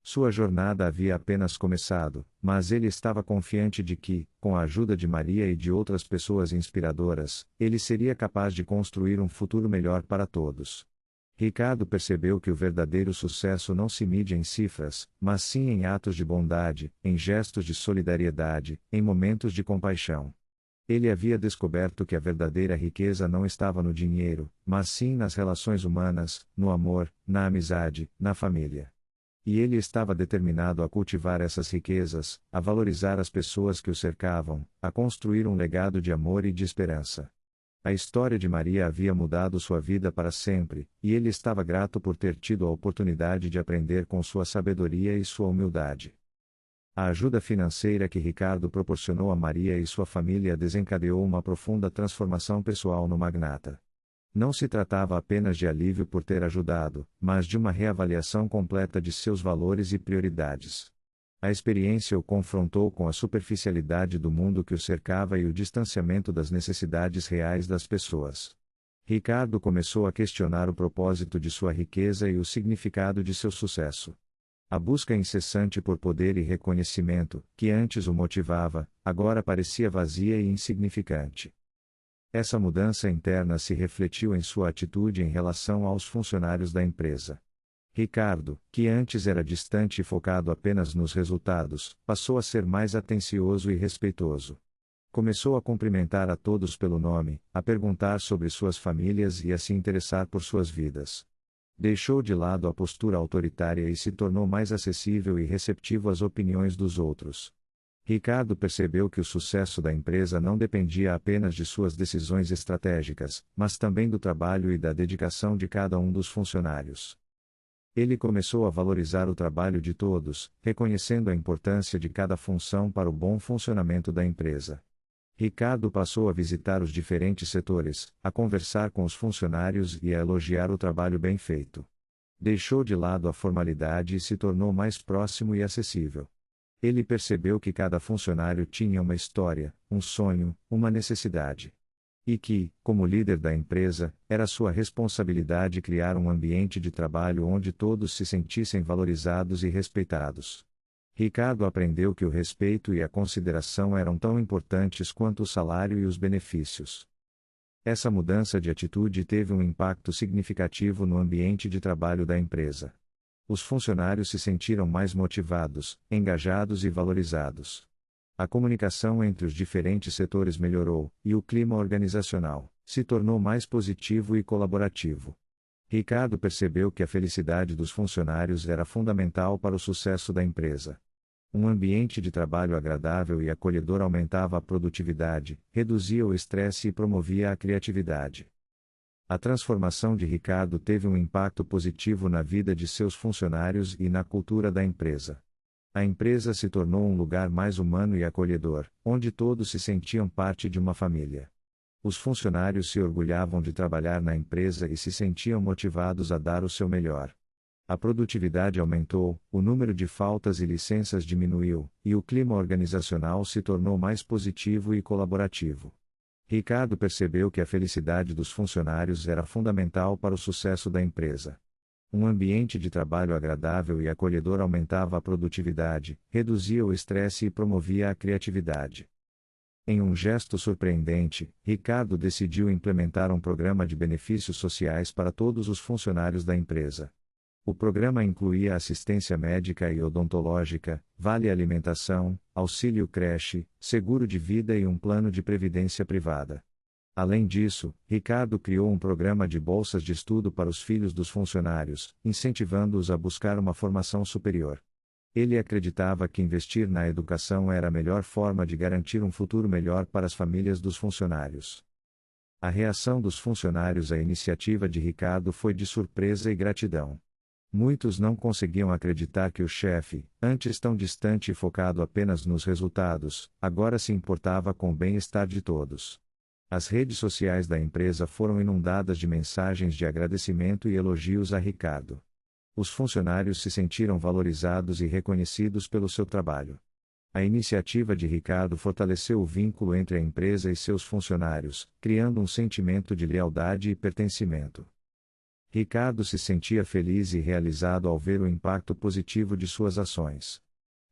Sua jornada havia apenas começado, mas ele estava confiante de que, com a ajuda de Maria e de outras pessoas inspiradoras, ele seria capaz de construir um futuro melhor para todos. Ricardo percebeu que o verdadeiro sucesso não se mide em cifras, mas sim em atos de bondade, em gestos de solidariedade, em momentos de compaixão. Ele havia descoberto que a verdadeira riqueza não estava no dinheiro, mas sim nas relações humanas, no amor, na amizade, na família. E ele estava determinado a cultivar essas riquezas, a valorizar as pessoas que o cercavam, a construir um legado de amor e de esperança. A história de Maria havia mudado sua vida para sempre, e ele estava grato por ter tido a oportunidade de aprender com sua sabedoria e sua humildade. A ajuda financeira que Ricardo proporcionou a Maria e sua família desencadeou uma profunda transformação pessoal no magnata. Não se tratava apenas de alívio por ter ajudado, mas de uma reavaliação completa de seus valores e prioridades. A experiência o confrontou com a superficialidade do mundo que o cercava e o distanciamento das necessidades reais das pessoas. Ricardo começou a questionar o propósito de sua riqueza e o significado de seu sucesso. A busca incessante por poder e reconhecimento, que antes o motivava, agora parecia vazia e insignificante. Essa mudança interna se refletiu em sua atitude em relação aos funcionários da empresa. Ricardo, que antes era distante e focado apenas nos resultados, passou a ser mais atencioso e respeitoso. Começou a cumprimentar a todos pelo nome, a perguntar sobre suas famílias e a se interessar por suas vidas. Deixou de lado a postura autoritária e se tornou mais acessível e receptivo às opiniões dos outros. Ricardo percebeu que o sucesso da empresa não dependia apenas de suas decisões estratégicas, mas também do trabalho e da dedicação de cada um dos funcionários. Ele começou a valorizar o trabalho de todos, reconhecendo a importância de cada função para o bom funcionamento da empresa. Ricardo passou a visitar os diferentes setores, a conversar com os funcionários e a elogiar o trabalho bem feito. Deixou de lado a formalidade e se tornou mais próximo e acessível. Ele percebeu que cada funcionário tinha uma história, um sonho, uma necessidade. E que, como líder da empresa, era sua responsabilidade criar um ambiente de trabalho onde todos se sentissem valorizados e respeitados. Ricardo aprendeu que o respeito e a consideração eram tão importantes quanto o salário e os benefícios. Essa mudança de atitude teve um impacto significativo no ambiente de trabalho da empresa. Os funcionários se sentiram mais motivados, engajados e valorizados. A comunicação entre os diferentes setores melhorou, e o clima organizacional se tornou mais positivo e colaborativo. Ricardo percebeu que a felicidade dos funcionários era fundamental para o sucesso da empresa. Um ambiente de trabalho agradável e acolhedor aumentava a produtividade, reduzia o estresse e promovia a criatividade. A transformação de Ricardo teve um impacto positivo na vida de seus funcionários e na cultura da empresa. A empresa se tornou um lugar mais humano e acolhedor, onde todos se sentiam parte de uma família. Os funcionários se orgulhavam de trabalhar na empresa e se sentiam motivados a dar o seu melhor. A produtividade aumentou, o número de faltas e licenças diminuiu, e o clima organizacional se tornou mais positivo e colaborativo. Ricardo percebeu que a felicidade dos funcionários era fundamental para o sucesso da empresa. Um ambiente de trabalho agradável e acolhedor aumentava a produtividade, reduzia o estresse e promovia a criatividade. Em um gesto surpreendente, Ricardo decidiu implementar um programa de benefícios sociais para todos os funcionários da empresa. O programa incluía assistência médica e odontológica, vale alimentação, auxílio creche, seguro de vida e um plano de previdência privada. Além disso, Ricardo criou um programa de bolsas de estudo para os filhos dos funcionários, incentivando-os a buscar uma formação superior. Ele acreditava que investir na educação era a melhor forma de garantir um futuro melhor para as famílias dos funcionários. A reação dos funcionários à iniciativa de Ricardo foi de surpresa e gratidão. Muitos não conseguiam acreditar que o chefe, antes tão distante e focado apenas nos resultados, agora se importava com o bem-estar de todos. As redes sociais da empresa foram inundadas de mensagens de agradecimento e elogios a Ricardo. Os funcionários se sentiram valorizados e reconhecidos pelo seu trabalho. A iniciativa de Ricardo fortaleceu o vínculo entre a empresa e seus funcionários, criando um sentimento de lealdade e pertencimento. Ricardo se sentia feliz e realizado ao ver o impacto positivo de suas ações.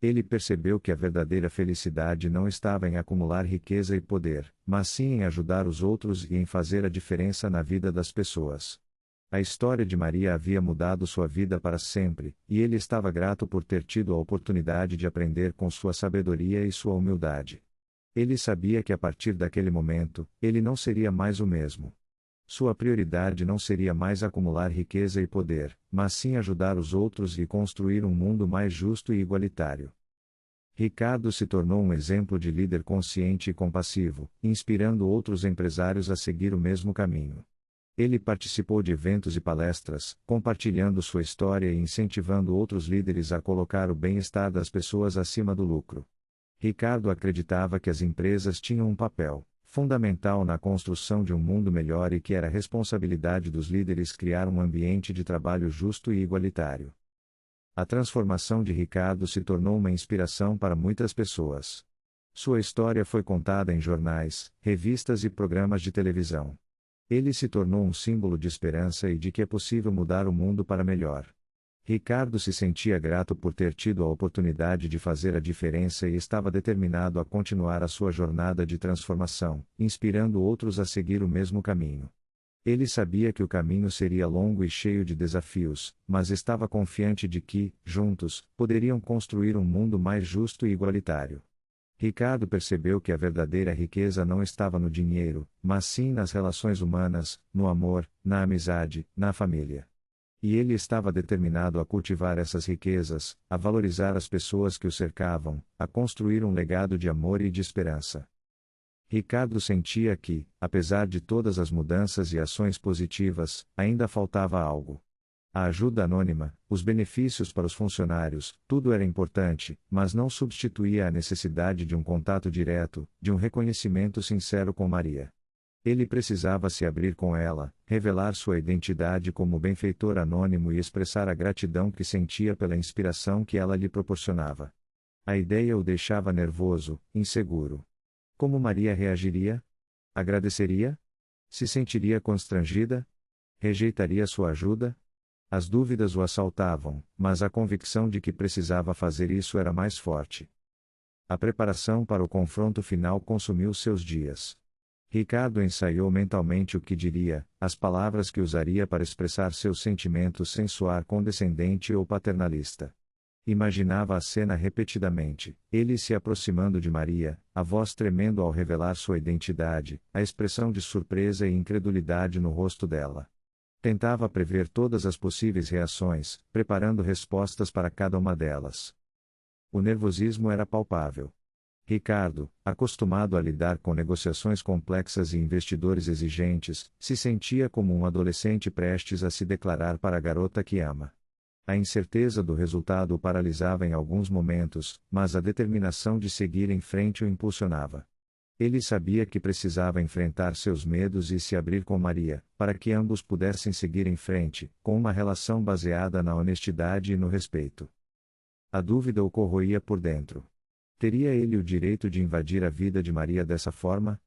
Ele percebeu que a verdadeira felicidade não estava em acumular riqueza e poder, mas sim em ajudar os outros e em fazer a diferença na vida das pessoas. A história de Maria havia mudado sua vida para sempre, e ele estava grato por ter tido a oportunidade de aprender com sua sabedoria e sua humildade. Ele sabia que a partir daquele momento, ele não seria mais o mesmo. Sua prioridade não seria mais acumular riqueza e poder, mas sim ajudar os outros e construir um mundo mais justo e igualitário. Ricardo se tornou um exemplo de líder consciente e compassivo, inspirando outros empresários a seguir o mesmo caminho. Ele participou de eventos e palestras, compartilhando sua história e incentivando outros líderes a colocar o bem-estar das pessoas acima do lucro. Ricardo acreditava que as empresas tinham um papel fundamental na construção de um mundo melhor e que era responsabilidade dos líderes criar um ambiente de trabalho justo e igualitário. A transformação de Ricardo se tornou uma inspiração para muitas pessoas. Sua história foi contada em jornais, revistas e programas de televisão. Ele se tornou um símbolo de esperança e de que é possível mudar o mundo para melhor. Ricardo se sentia grato por ter tido a oportunidade de fazer a diferença e estava determinado a continuar a sua jornada de transformação, inspirando outros a seguir o mesmo caminho. Ele sabia que o caminho seria longo e cheio de desafios, mas estava confiante de que, juntos, poderiam construir um mundo mais justo e igualitário. Ricardo percebeu que a verdadeira riqueza não estava no dinheiro, mas sim nas relações humanas, no amor, na amizade, na família. E ele estava determinado a cultivar essas riquezas, a valorizar as pessoas que o cercavam, a construir um legado de amor e de esperança. Ricardo sentia que, apesar de todas as mudanças e ações positivas, ainda faltava algo. A ajuda anônima, os benefícios para os funcionários, tudo era importante, mas não substituía a necessidade de um contato direto, de um reconhecimento sincero com Maria. Ele precisava se abrir com ela, revelar sua identidade como benfeitor anônimo e expressar a gratidão que sentia pela inspiração que ela lhe proporcionava. A ideia o deixava nervoso, inseguro. Como Maria reagiria? Agradeceria? Se sentiria constrangida? Rejeitaria sua ajuda? As dúvidas o assaltavam, mas a convicção de que precisava fazer isso era mais forte. A preparação para o confronto final consumiu seus dias. Ricardo ensaiou mentalmente o que diria, as palavras que usaria para expressar seus sentimentos sem soar condescendente ou paternalista. Imaginava a cena repetidamente, ele se aproximando de Maria, a voz tremendo ao revelar sua identidade, a expressão de surpresa e incredulidade no rosto dela. Tentava prever todas as possíveis reações, preparando respostas para cada uma delas. O nervosismo era palpável. Ricardo, acostumado a lidar com negociações complexas e investidores exigentes, se sentia como um adolescente prestes a se declarar para a garota que ama. A incerteza do resultado o paralisava em alguns momentos, mas a determinação de seguir em frente o impulsionava. Ele sabia que precisava enfrentar seus medos e se abrir com Maria, para que ambos pudessem seguir em frente, com uma relação baseada na honestidade e no respeito. A dúvida o corroía por dentro. Teria ele o direito de invadir a vida de Maria dessa forma?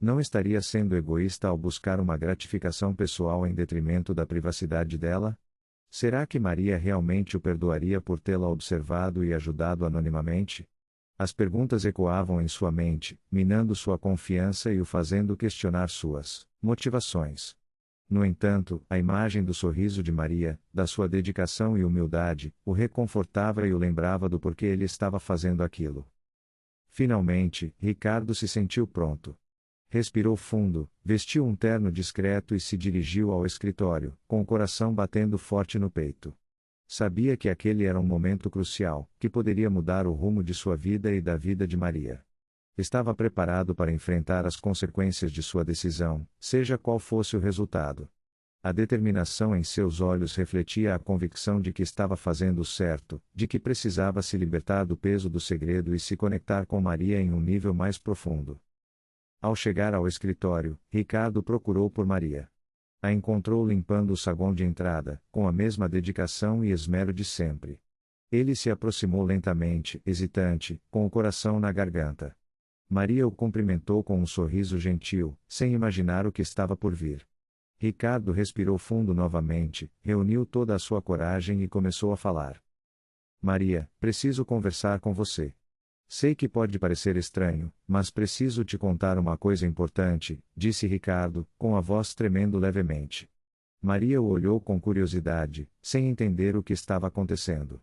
Não estaria sendo egoísta ao buscar uma gratificação pessoal em detrimento da privacidade dela? Será que Maria realmente o perdoaria por tê-la observado e ajudado anonimamente? As perguntas ecoavam em sua mente, minando sua confiança e o fazendo questionar suas motivações. No entanto, a imagem do sorriso de Maria, da sua dedicação e humildade, o reconfortava e o lembrava do porquê ele estava fazendo aquilo. Finalmente, Ricardo se sentiu pronto. Respirou fundo, vestiu um terno discreto e se dirigiu ao escritório, com o coração batendo forte no peito. Sabia que aquele era um momento crucial, que poderia mudar o rumo de sua vida e da vida de Maria. Estava preparado para enfrentar as consequências de sua decisão, seja qual fosse o resultado. A determinação em seus olhos refletia a convicção de que estava fazendo o certo, de que precisava se libertar do peso do segredo e se conectar com Maria em um nível mais profundo. Ao chegar ao escritório, Ricardo procurou por Maria. A encontrou limpando o saguão de entrada, com a mesma dedicação e esmero de sempre. Ele se aproximou lentamente, hesitante, com o coração na garganta. Maria o cumprimentou com um sorriso gentil, sem imaginar o que estava por vir. Ricardo respirou fundo novamente, reuniu toda a sua coragem e começou a falar. Maria, preciso conversar com você. Sei que pode parecer estranho, mas preciso te contar uma coisa importante, disse Ricardo, com a voz tremendo levemente. Maria o olhou com curiosidade, sem entender o que estava acontecendo.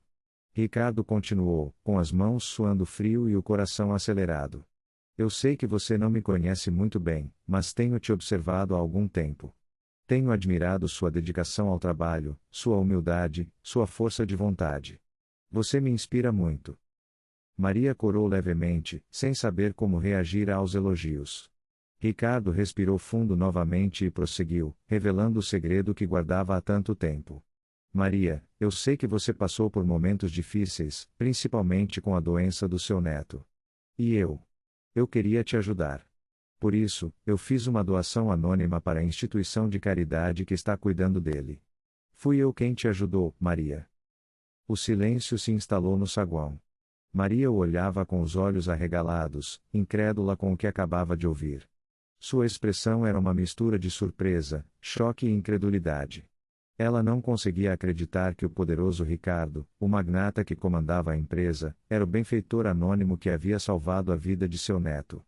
Ricardo continuou, com as mãos suando frio e o coração acelerado. Eu sei que você não me conhece muito bem, mas tenho te observado há algum tempo. Tenho admirado sua dedicação ao trabalho, sua humildade, sua força de vontade. Você me inspira muito. Maria corou levemente, sem saber como reagir aos elogios. Ricardo respirou fundo novamente e prosseguiu, revelando o segredo que guardava há tanto tempo. Maria, eu sei que você passou por momentos difíceis, principalmente com a doença do seu neto. E eu queria te ajudar. Por isso, eu fiz uma doação anônima para a instituição de caridade que está cuidando dele. Fui eu quem te ajudou, Maria. O silêncio se instalou no saguão. Maria o olhava com os olhos arregalados, incrédula com o que acabava de ouvir. Sua expressão era uma mistura de surpresa, choque e incredulidade. Ela não conseguia acreditar que o poderoso Ricardo, o magnata que comandava a empresa, era o benfeitor anônimo que havia salvado a vida de seu neto.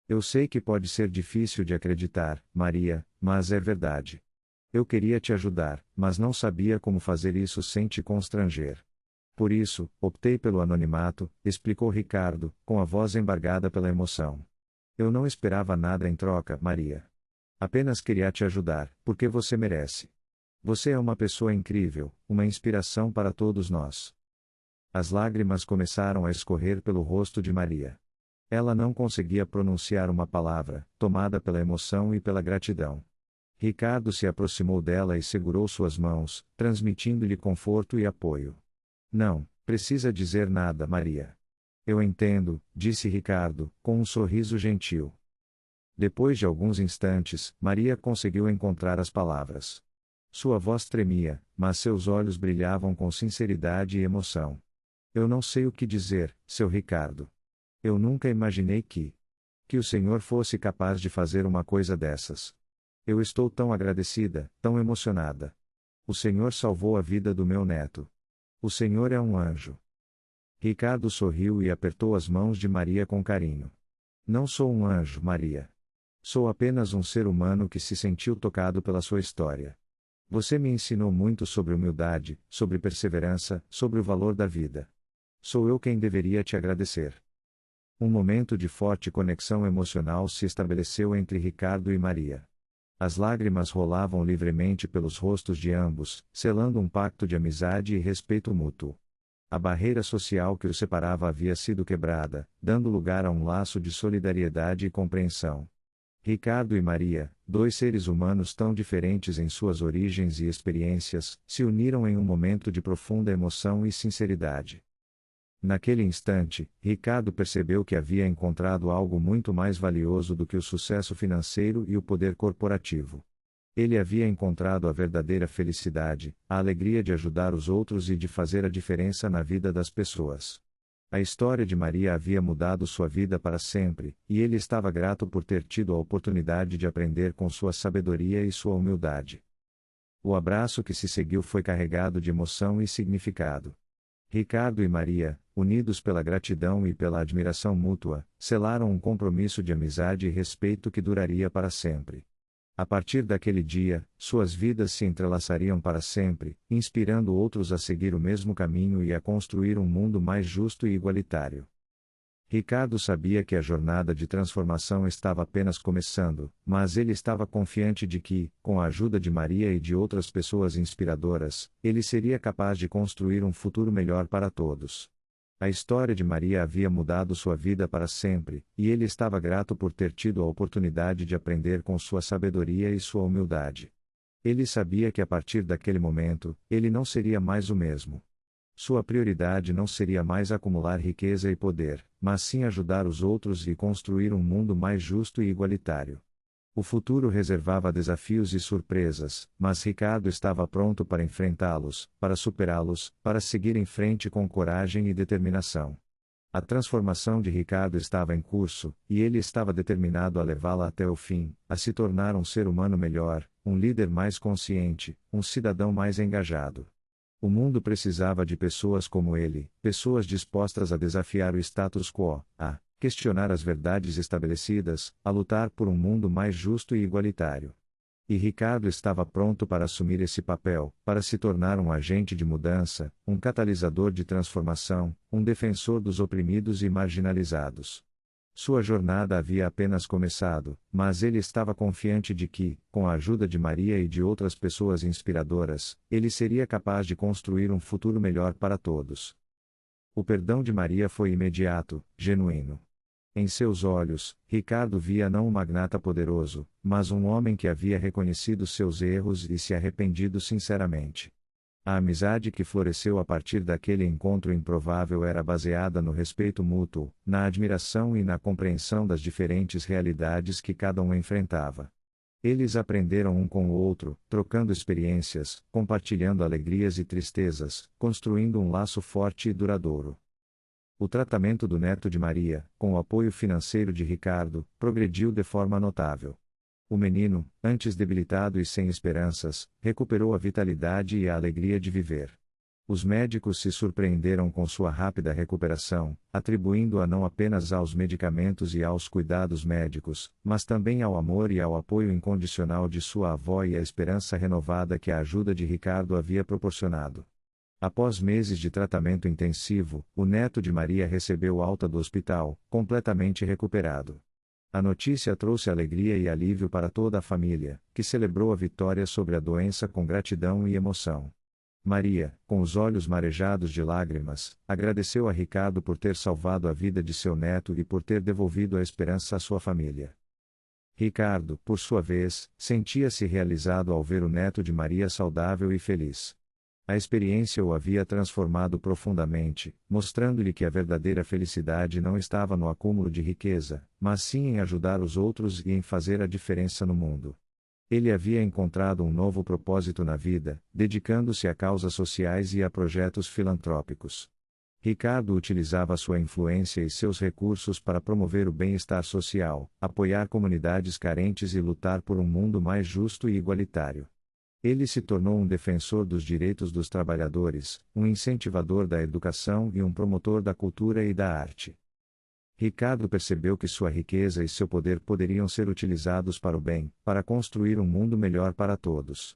Eu sei que pode ser difícil de acreditar, Maria, mas é verdade. Eu queria te ajudar, mas não sabia como fazer isso sem te constranger. Por isso, optei pelo anonimato, explicou Ricardo, com a voz embargada pela emoção. Eu não esperava nada em troca, Maria. Apenas queria te ajudar, porque você merece. Você é uma pessoa incrível, uma inspiração para todos nós. As lágrimas começaram a escorrer pelo rosto de Maria. Ela não conseguia pronunciar uma palavra, tomada pela emoção e pela gratidão. Ricardo se aproximou dela e segurou suas mãos, transmitindo-lhe conforto e apoio. Não precisa dizer nada, Maria. Eu entendo, disse Ricardo, com um sorriso gentil. Depois de alguns instantes, Maria conseguiu encontrar as palavras. Sua voz tremia, mas seus olhos brilhavam com sinceridade e emoção. Eu não sei o que dizer, seu Ricardo. Eu nunca imaginei que o Senhor fosse capaz de fazer uma coisa dessas. Eu estou tão agradecida, tão emocionada. O Senhor salvou a vida do meu neto. O Senhor é um anjo. Ricardo sorriu e apertou as mãos de Maria com carinho. Não sou um anjo, Maria. Sou apenas um ser humano que se sentiu tocado pela sua história. Você me ensinou muito sobre humildade, sobre perseverança, sobre o valor da vida. Sou eu quem deveria te agradecer. Um momento de forte conexão emocional se estabeleceu entre Ricardo e Maria. As lágrimas rolavam livremente pelos rostos de ambos, selando um pacto de amizade e respeito mútuo. A barreira social que os separava havia sido quebrada, dando lugar a um laço de solidariedade e compreensão. Ricardo e Maria, dois seres humanos tão diferentes em suas origens e experiências, se uniram em um momento de profunda emoção e sinceridade. Naquele instante, Ricardo percebeu que havia encontrado algo muito mais valioso do que o sucesso financeiro e o poder corporativo. Ele havia encontrado a verdadeira felicidade, a alegria de ajudar os outros e de fazer a diferença na vida das pessoas. A história de Maria havia mudado sua vida para sempre, e ele estava grato por ter tido a oportunidade de aprender com sua sabedoria e sua humildade. O abraço que se seguiu foi carregado de emoção e significado. Ricardo e Maria, unidos pela gratidão e pela admiração mútua, selaram um compromisso de amizade e respeito que duraria para sempre. A partir daquele dia, suas vidas se entrelaçariam para sempre, inspirando outros a seguir o mesmo caminho e a construir um mundo mais justo e igualitário. Ricardo sabia que a jornada de transformação estava apenas começando, mas ele estava confiante de que, com a ajuda de Maria e de outras pessoas inspiradoras, ele seria capaz de construir um futuro melhor para todos. A história de Maria havia mudado sua vida para sempre, e ele estava grato por ter tido a oportunidade de aprender com sua sabedoria e sua humildade. Ele sabia que a partir daquele momento, ele não seria mais o mesmo. Sua prioridade não seria mais acumular riqueza e poder, mas sim ajudar os outros e construir um mundo mais justo e igualitário. O futuro reservava desafios e surpresas, mas Ricardo estava pronto para enfrentá-los, para superá-los, para seguir em frente com coragem e determinação. A transformação de Ricardo estava em curso, e ele estava determinado a levá-la até o fim, a se tornar um ser humano melhor, um líder mais consciente, um cidadão mais engajado. O mundo precisava de pessoas como ele, pessoas dispostas a desafiar o status quo, a questionar as verdades estabelecidas, a lutar por um mundo mais justo e igualitário. E Ricardo estava pronto para assumir esse papel, para se tornar um agente de mudança, um catalisador de transformação, um defensor dos oprimidos e marginalizados. Sua jornada havia apenas começado, mas ele estava confiante de que, com a ajuda de Maria e de outras pessoas inspiradoras, ele seria capaz de construir um futuro melhor para todos. O perdão de Maria foi imediato, genuíno. Em seus olhos, Ricardo via não um magnata poderoso, mas um homem que havia reconhecido seus erros e se arrependido sinceramente. A amizade que floresceu a partir daquele encontro improvável era baseada no respeito mútuo, na admiração e na compreensão das diferentes realidades que cada um enfrentava. Eles aprenderam um com o outro, trocando experiências, compartilhando alegrias e tristezas, construindo um laço forte e duradouro. O tratamento do neto de Maria, com o apoio financeiro de Ricardo, progrediu de forma notável. O menino, antes debilitado e sem esperanças, recuperou a vitalidade e a alegria de viver. Os médicos se surpreenderam com sua rápida recuperação, atribuindo-a não apenas aos medicamentos e aos cuidados médicos, mas também ao amor e ao apoio incondicional de sua avó e à esperança renovada que a ajuda de Ricardo havia proporcionado. Após meses de tratamento intensivo, o neto de Maria recebeu alta do hospital, completamente recuperado. A notícia trouxe alegria e alívio para toda a família, que celebrou a vitória sobre a doença com gratidão e emoção. Maria, com os olhos marejados de lágrimas, agradeceu a Ricardo por ter salvado a vida de seu neto e por ter devolvido a esperança à sua família. Ricardo, por sua vez, sentia-se realizado ao ver o neto de Maria saudável e feliz. A experiência o havia transformado profundamente, mostrando-lhe que a verdadeira felicidade não estava no acúmulo de riqueza, mas sim em ajudar os outros e em fazer a diferença no mundo. Ele havia encontrado um novo propósito na vida, dedicando-se a causas sociais e a projetos filantrópicos. Ricardo utilizava sua influência e seus recursos para promover o bem-estar social, apoiar comunidades carentes e lutar por um mundo mais justo e igualitário. Ele se tornou um defensor dos direitos dos trabalhadores, um incentivador da educação e um promotor da cultura e da arte. Ricardo percebeu que sua riqueza e seu poder poderiam ser utilizados para o bem, para construir um mundo melhor para todos.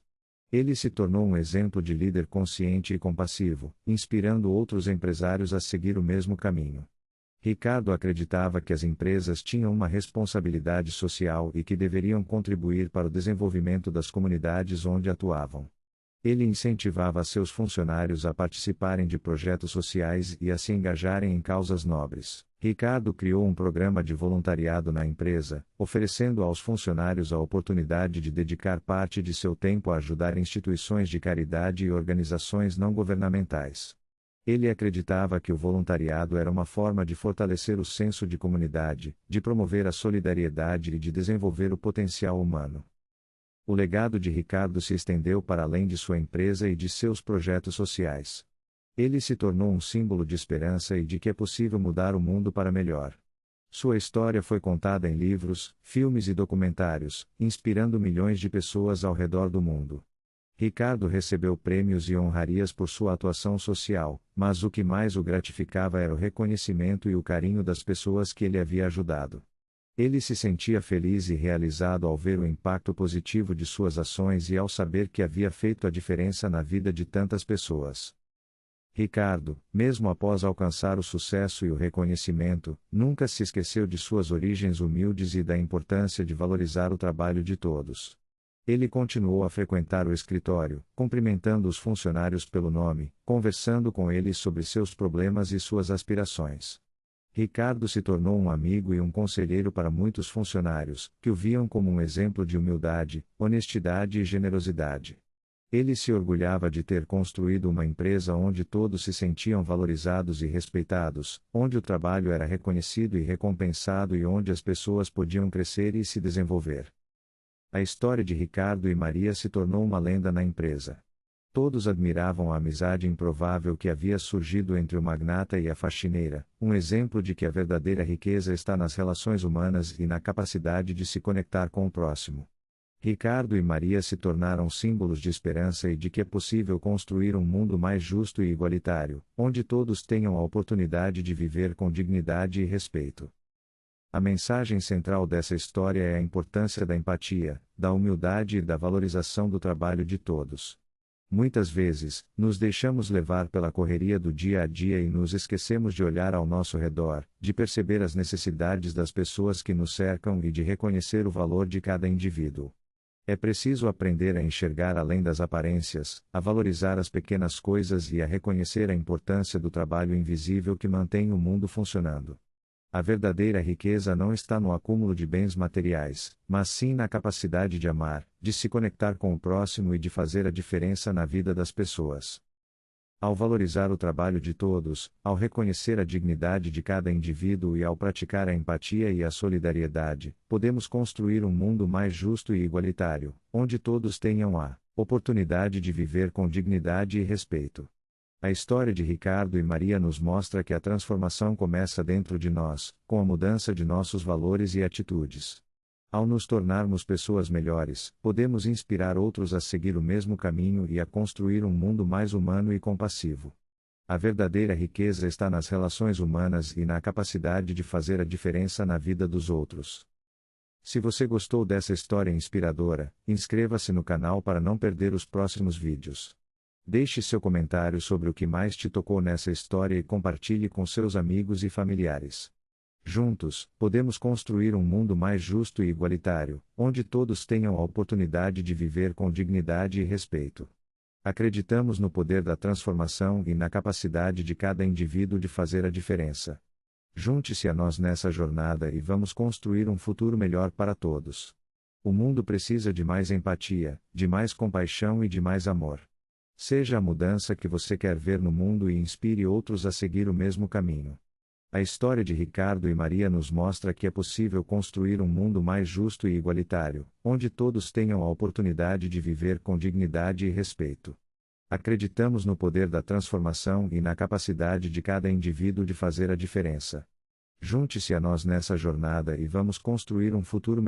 Ele se tornou um exemplo de líder consciente e compassivo, inspirando outros empresários a seguir o mesmo caminho. Ricardo acreditava que as empresas tinham uma responsabilidade social e que deveriam contribuir para o desenvolvimento das comunidades onde atuavam. Ele incentivava seus funcionários a participarem de projetos sociais e a se engajarem em causas nobres. Ricardo criou um programa de voluntariado na empresa, oferecendo aos funcionários a oportunidade de dedicar parte de seu tempo a ajudar instituições de caridade e organizações não governamentais. Ele acreditava que o voluntariado era uma forma de fortalecer o senso de comunidade, de promover a solidariedade e de desenvolver o potencial humano. O legado de Ricardo se estendeu para além de sua empresa e de seus projetos sociais. Ele se tornou um símbolo de esperança e de que é possível mudar o mundo para melhor. Sua história foi contada em livros, filmes e documentários, inspirando milhões de pessoas ao redor do mundo. Ricardo recebeu prêmios e honrarias por sua atuação social, mas o que mais o gratificava era o reconhecimento e o carinho das pessoas que ele havia ajudado. Ele se sentia feliz e realizado ao ver o impacto positivo de suas ações e ao saber que havia feito a diferença na vida de tantas pessoas. Ricardo, mesmo após alcançar o sucesso e o reconhecimento, nunca se esqueceu de suas origens humildes e da importância de valorizar o trabalho de todos. Ele continuou a frequentar o escritório, cumprimentando os funcionários pelo nome, conversando com eles sobre seus problemas e suas aspirações. Ricardo se tornou um amigo e um conselheiro para muitos funcionários, que o viam como um exemplo de humildade, honestidade e generosidade. Ele se orgulhava de ter construído uma empresa onde todos se sentiam valorizados e respeitados, onde o trabalho era reconhecido e recompensado e onde as pessoas podiam crescer e se desenvolver. A história de Ricardo e Maria se tornou uma lenda na empresa. Todos admiravam a amizade improvável que havia surgido entre o magnata e a faxineira, um exemplo de que a verdadeira riqueza está nas relações humanas e na capacidade de se conectar com o próximo. Ricardo e Maria se tornaram símbolos de esperança e de que é possível construir um mundo mais justo e igualitário, onde todos tenham a oportunidade de viver com dignidade e respeito. A mensagem central dessa história é a importância da empatia, da humildade e da valorização do trabalho de todos. Muitas vezes, nos deixamos levar pela correria do dia a dia e nos esquecemos de olhar ao nosso redor, de perceber as necessidades das pessoas que nos cercam e de reconhecer o valor de cada indivíduo. É preciso aprender a enxergar além das aparências, a valorizar as pequenas coisas e a reconhecer a importância do trabalho invisível que mantém o mundo funcionando. A verdadeira riqueza não está no acúmulo de bens materiais, mas sim na capacidade de amar, de se conectar com o próximo e de fazer a diferença na vida das pessoas. Ao valorizar o trabalho de todos, ao reconhecer a dignidade de cada indivíduo e ao praticar a empatia e a solidariedade, podemos construir um mundo mais justo e igualitário, onde todos tenham a oportunidade de viver com dignidade e respeito. A história de Ricardo e Maria nos mostra que a transformação começa dentro de nós, com a mudança de nossos valores e atitudes. Ao nos tornarmos pessoas melhores, podemos inspirar outros a seguir o mesmo caminho e a construir um mundo mais humano e compassivo. A verdadeira riqueza está nas relações humanas e na capacidade de fazer a diferença na vida dos outros. Se você gostou dessa história inspiradora, inscreva-se no canal para não perder os próximos vídeos. Deixe seu comentário sobre o que mais te tocou nessa história e compartilhe com seus amigos e familiares. Juntos, podemos construir um mundo mais justo e igualitário, onde todos tenham a oportunidade de viver com dignidade e respeito. Acreditamos no poder da transformação e na capacidade de cada indivíduo de fazer a diferença. Junte-se a nós nessa jornada e vamos construir um futuro melhor para todos. O mundo precisa de mais empatia, de mais compaixão e de mais amor. Seja a mudança que você quer ver no mundo e inspire outros a seguir o mesmo caminho. A história de Ricardo e Maria nos mostra que é possível construir um mundo mais justo e igualitário, onde todos tenham a oportunidade de viver com dignidade e respeito. Acreditamos no poder da transformação e na capacidade de cada indivíduo de fazer a diferença. Junte-se a nós nessa jornada e vamos construir um futuro melhor.